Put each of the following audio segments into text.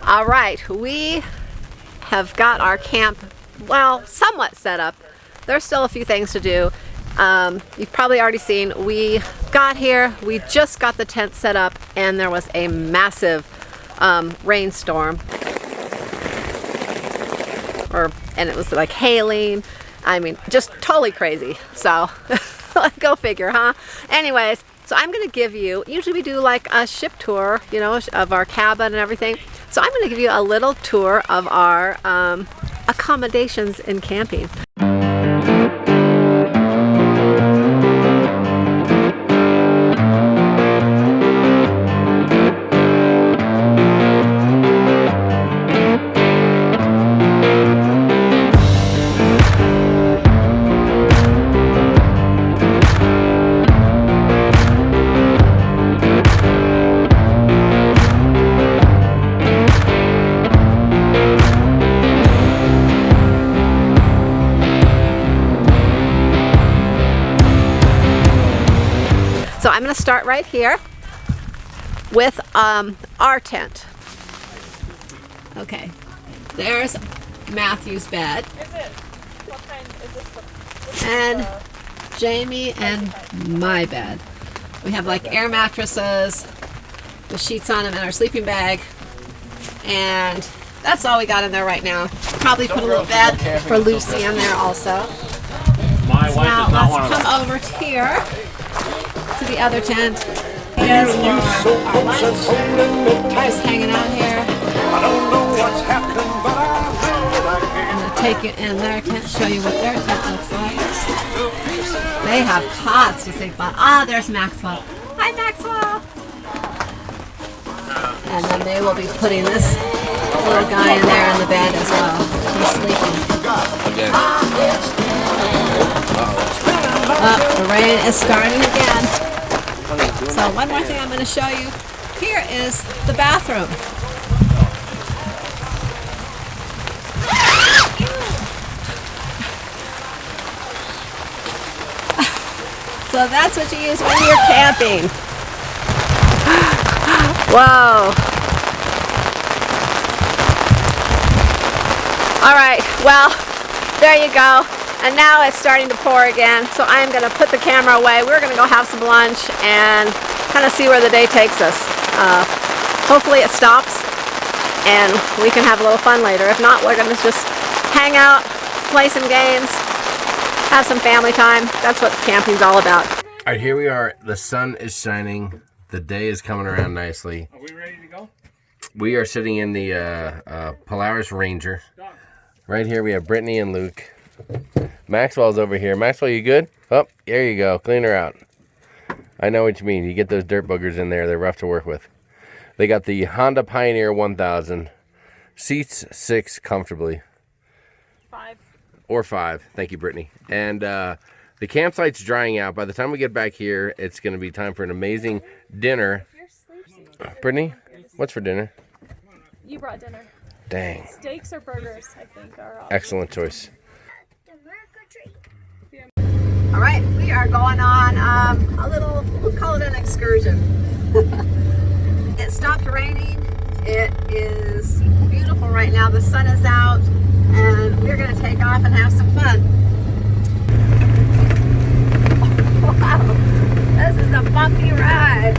All right, we have got our camp, well, somewhat set up. There's still a few things to do. You've probably already seen, we got here, we just got the tent set up, and there was a massive rainstorm. And it was like hailing. I mean, just totally crazy. So, go figure, huh? Anyways, so I'm gonna give you, usually we do like a ship tour, you know, of our cabin and everything. So I'm gonna give you a little tour of our accommodations in camping. So I'm going to start right here with our tent. Okay, there's Matthew's bed. Is it? What kind is this? And Jamie and my bed. We have like air mattresses with sheets on them and our sleeping bag. And that's all we got in there right now. Probably put a little bed for Lucy in there also. My wife Now does not want let's to. come over here to the other tent. Here's our lunch. Just hanging out here. I'm going to take you in their tent, show you what their tent looks like. They have cots to sleep on. Ah, there's Maxwell. Hi, Maxwell. And then they will be putting this little guy in there in the bed as well. He's sleeping. The rain is starting again. So one more thing I'm going to show you. Here is the bathroom. So that's what you use when you're camping. Whoa. All right, well, there you go. And now it's starting to pour again, so I'm going to put the camera away. We're going to go have some lunch and kind of see where the day takes us. Hopefully it stops and we can have a little fun later. If not, we're going to just hang out, play some games, have some family time. That's what camping's all about. All right, here we are. The sun is shining. The day is coming around nicely. Are we ready to go? We are sitting in the Polaris Ranger. Right here we have Brittany and Luke. Maxwell's over here. Maxwell, you good? Oh, there you go. Clean her out. I know what you mean. You get those dirt boogers in there. They're rough to work with. They got the Honda Pioneer 1000. Seats 6 comfortably. 5. Or 5. Thank you, Brittany. And the campsite's drying out. By the time we get back here, it's going to be time for an amazing dinner. Brittany, what's for dinner? You brought dinner. Dang. Steaks or burgers, I think, are all. Excellent choice. All right, we are going on a little, we'll call it an excursion. It stopped raining. It is beautiful right now. The sun is out and we're going to take off and have some fun. Wow, this is a bumpy ride.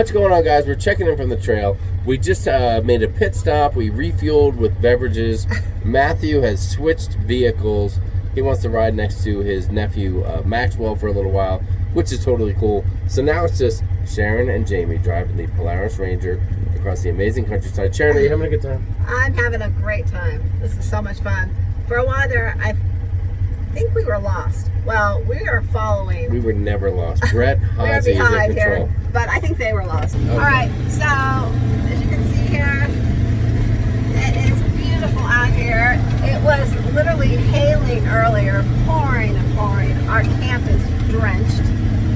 much going on, guys. We're checking in from the trail. We just made a pit stop. We refueled with beverages. Matthew has switched vehicles. He wants to ride next to his nephew Maxwell for a little while, which is totally cool. So now it's just Sharon and Jamie driving the Polaris Ranger across the amazing countryside. Sharon, are you having a good time? I'm having a great time. This is so much fun. For a while there, I think we were lost. Well, we are following. We were never lost. Brett We were Hosey is in behind control. here, but I think they were lost. Okay. All right, so as you can see here, it is beautiful out here. It was literally hailing earlier, pouring and pouring. Our camp is drenched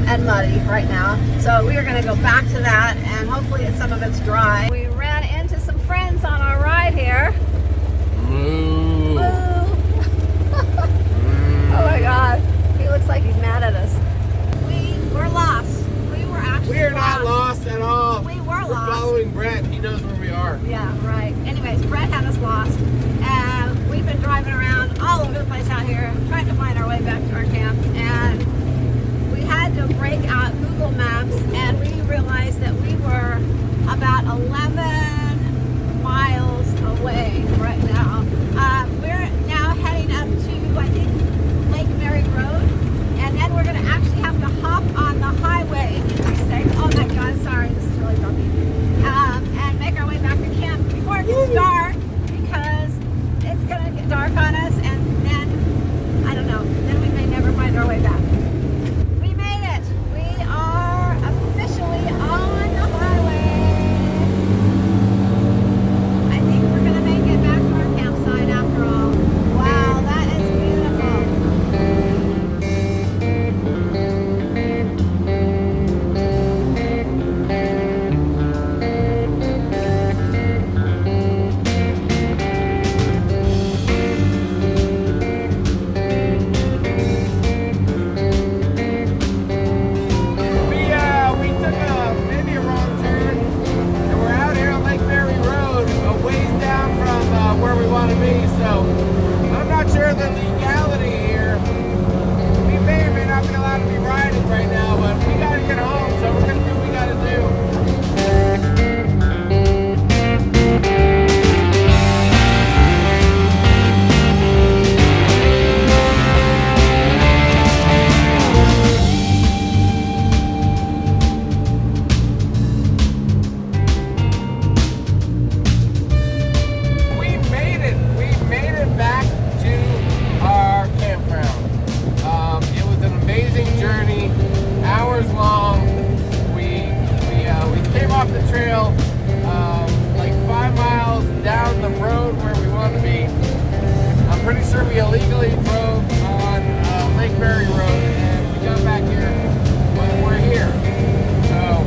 and muddy right now, so we are going to go back to that, and hopefully some of it's dry. We ran into some friends on our ride here. Moo. Oh my God, he looks like he's mad at us. We were lost. We were actually We are not lost at all. We were We're lost. following Brett. He knows where we are. Yeah, right. Anyways, Brett had us lost, and we've been driving around all over the place out here, trying to find our way back to our camp, and we had to break out Google Maps, and we realized that we were about 11 miles away right now. We're now heading up to, I think, Lake Mary Road, and then we're going to actually have to hop on the highway, oh my God, sorry, this is really bumpy, and make our way back to camp before it gets dark, because it's going to get dark on us, and then, I don't know, then we may never find our way back. We made it. We are officially on the highway. I think we're going to make it back to our campsite after all. Wow, that is beautiful. We took maybe a wrong turn, and we're out here on Lake Mary Road, a ways down from where we want to be. So I'm not sure of the legality here. We may or may not be allowed to be riding right now, but we got to get home, so we're gonna do what we got to do. We made it. We made it back to our campground. It was an amazing journey, hours long. We came off the trail like 5 miles down the road where we want to be. I'm pretty sure we illegally drove on Lake Mary Road, and we got back here, but we're here. So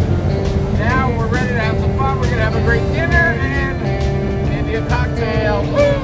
now we're ready to have some fun. We're gonna have a great dinner and maybe a cocktail. Woo!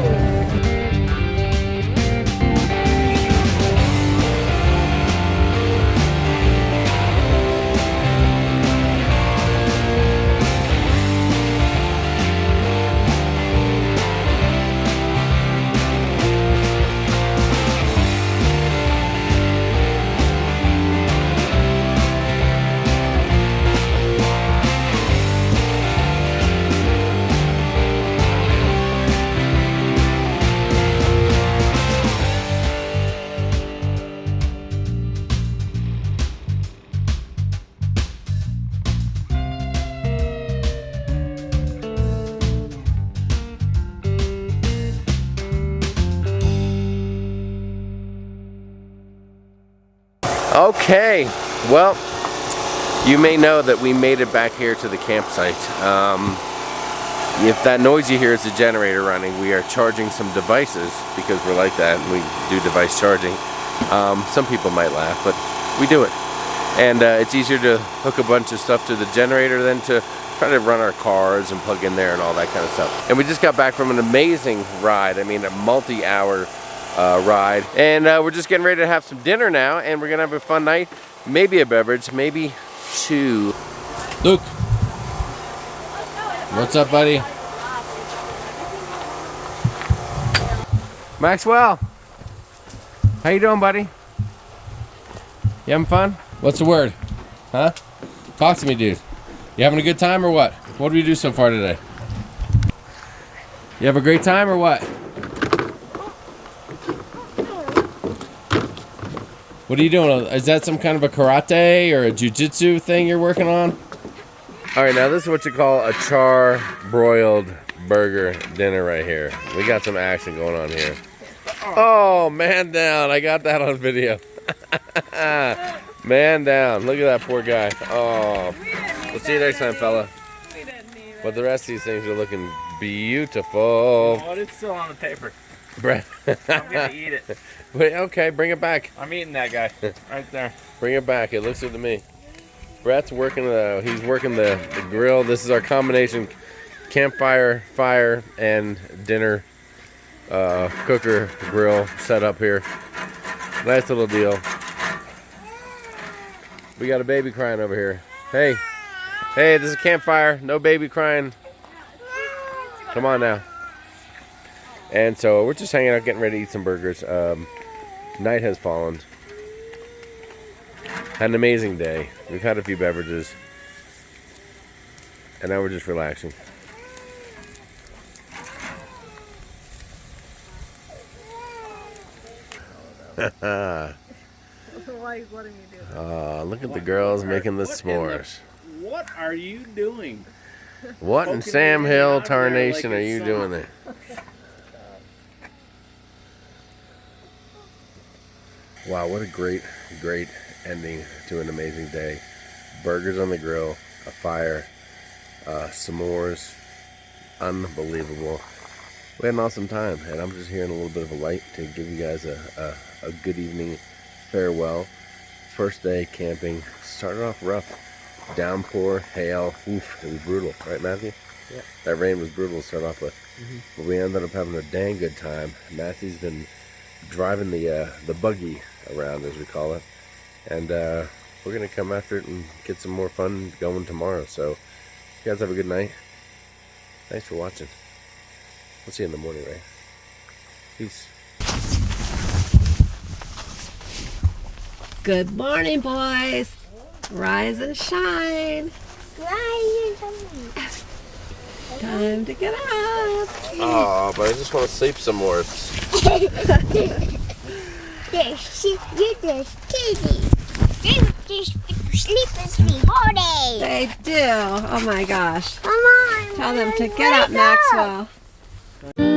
Okay, well, you may know that we made it back here to the campsite. If that noise you hear is the generator running, we are charging some devices because we're like that and we do device charging. Some people might laugh, but we do it. And it's easier to hook a bunch of stuff to the generator than to try to run our cars and plug in there and all that kind of stuff. And we just got back from an amazing ride. I mean, a multi-hour ride. And we're just getting ready to have some dinner now, and we're gonna have a fun night. Maybe a beverage, maybe two. Luke, what's up, buddy? Maxwell, how you doing, buddy? You having fun? What's the word? Huh? Talk to me, dude. You having a good time or what? What did we do so far today? You have a great time or what? What are you doing? Is that some kind of a karate or a jiu-jitsu thing you're working on? All right, now this is what you call a char-broiled burger dinner right here. We got some action going on here. Oh, man down. I got that on video. Man down. Look at that poor guy. Oh. We'll see you next time, fella. We didn't need it. But the rest of these things are looking beautiful. Oh, it's still on the paper. Brett. I'm gonna eat it. Wait, okay, bring it back. I'm eating that guy right there. Bring it back. It looks good to me. Brett's working he's working the grill. This is our combination campfire, fire, and dinner cooker grill set up here. Nice little deal. We got a baby crying over here. Hey, this is a campfire. No baby crying. Come on now. And so we're just hanging out, getting ready to eat some burgers. Night has fallen. Had an amazing day. We've had a few beverages. And now we're just relaxing. Why he's letting me do that? Oh, look at the girls making the s'mores. What are you doing? What in Sam Hill tarnation are you doing there? Wow, what a great ending to an amazing day. Burgers on the grill, a fire, s'mores, unbelievable. We had an awesome time, and I'm just here in a little bit of a light to give you guys a good evening farewell. First day camping, started off rough. Downpour, hail, oof, it was brutal, right Matthew? Yeah. That rain was brutal to start off with. But we ended up having a dang good time. Matthew's been driving the buggy around, as we call it. And we're going to come after it and get some more fun going tomorrow. So, you guys have a good night. Thanks for watching. We'll see you in the morning, right? Peace. Good morning, boys. Rise and shine. Time to get up. Oh, but I just want to sleep some more. You're just kidding. They just sleep all day. They do. Oh my gosh. Come on. Tell them to Mom, get up, wake up. Maxwell.